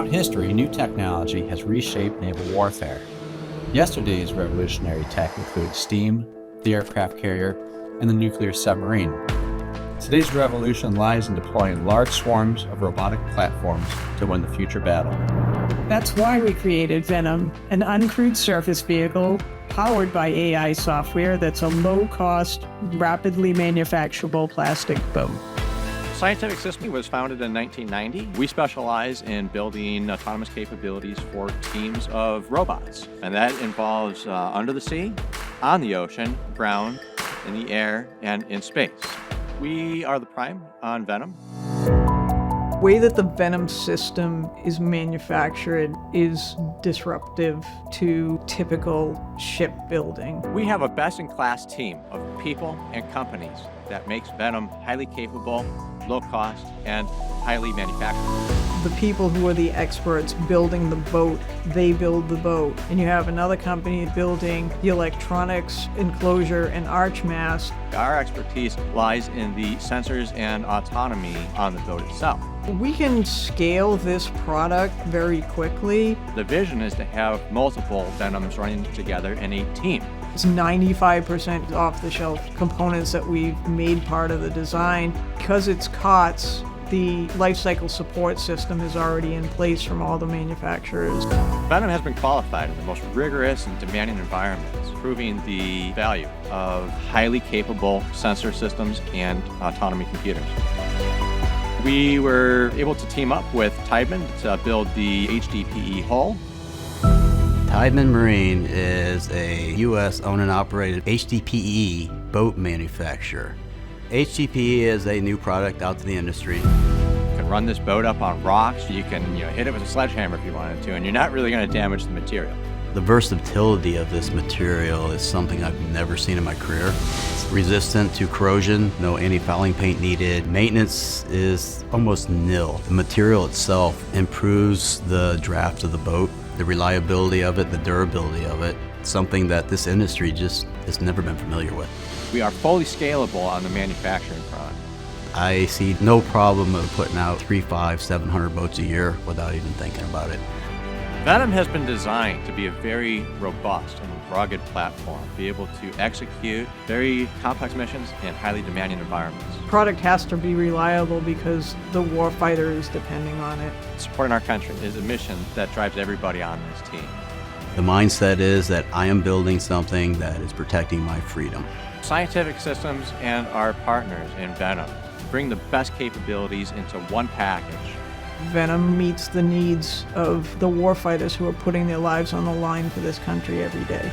Throughout history, new technology has reshaped naval warfare. Yesterday's revolutionary tech includes steam, the aircraft carrier, and the nuclear submarine. Today's revolution lies in deploying large swarms of robotic platforms to win the future battle. That's why we created VENOM, an uncrewed surface vehicle powered by AI software that's a low-cost, rapidly manufacturable plastic boat. Scientific Systems was founded in 1990. We specialize in building autonomous capabilities for teams of robots, and that involves under the sea, on the ocean, ground, in the air, and in space. We are the prime on VENOM. The way that the VENOM system is manufactured is disruptive to typical shipbuilding. We have a best-in-class team of people and companies that makes VENOM highly capable, low cost, and highly manufactured. The people who are the experts building the boat, they build the boat. And you have another company building the electronics, enclosure, and arch mast. Our expertise lies in the sensors and autonomy on the boat itself. We can scale this product very quickly. The vision is to have multiple VENOMs running together in a team. It's 95% off-the-shelf components that we've made part of the design. Because it's COTS, the lifecycle support system is already in place from all the manufacturers. VENOM has been qualified in the most rigorous and demanding environments, proving the value of highly capable sensor systems and autonomy computers. We were able to team up with Tideman to build the HDPE hull. Tideman Marine is a U.S. owned and operated HDPE boat manufacturer. HDPE is a new product out to the industry. You can run this boat up on rocks, you can hit it with a sledgehammer if you wanted to, and you're not really going to damage the material. The versatility of this material is something I've never seen in my career. It's resistant to corrosion, no anti-fouling paint needed. Maintenance is almost nil. The material itself improves the draft of the boat, the reliability of it, the durability of it, something that this industry just has never been familiar with. We are fully scalable on the manufacturing front. I see no problem of putting out 300, 500, 700 boats a year without even thinking about it. VENOM has been designed to be a very robust and rugged platform, be able to execute very complex missions in highly demanding environments. Product has to be reliable because the warfighter is depending on it. Supporting our country is a mission that drives everybody on this team. The mindset is that I am building something that is protecting my freedom. Scientific Systems and our partners in VENOM bring the best capabilities into one package. VENOM meets the needs of the warfighters who are putting their lives on the line for this country every day.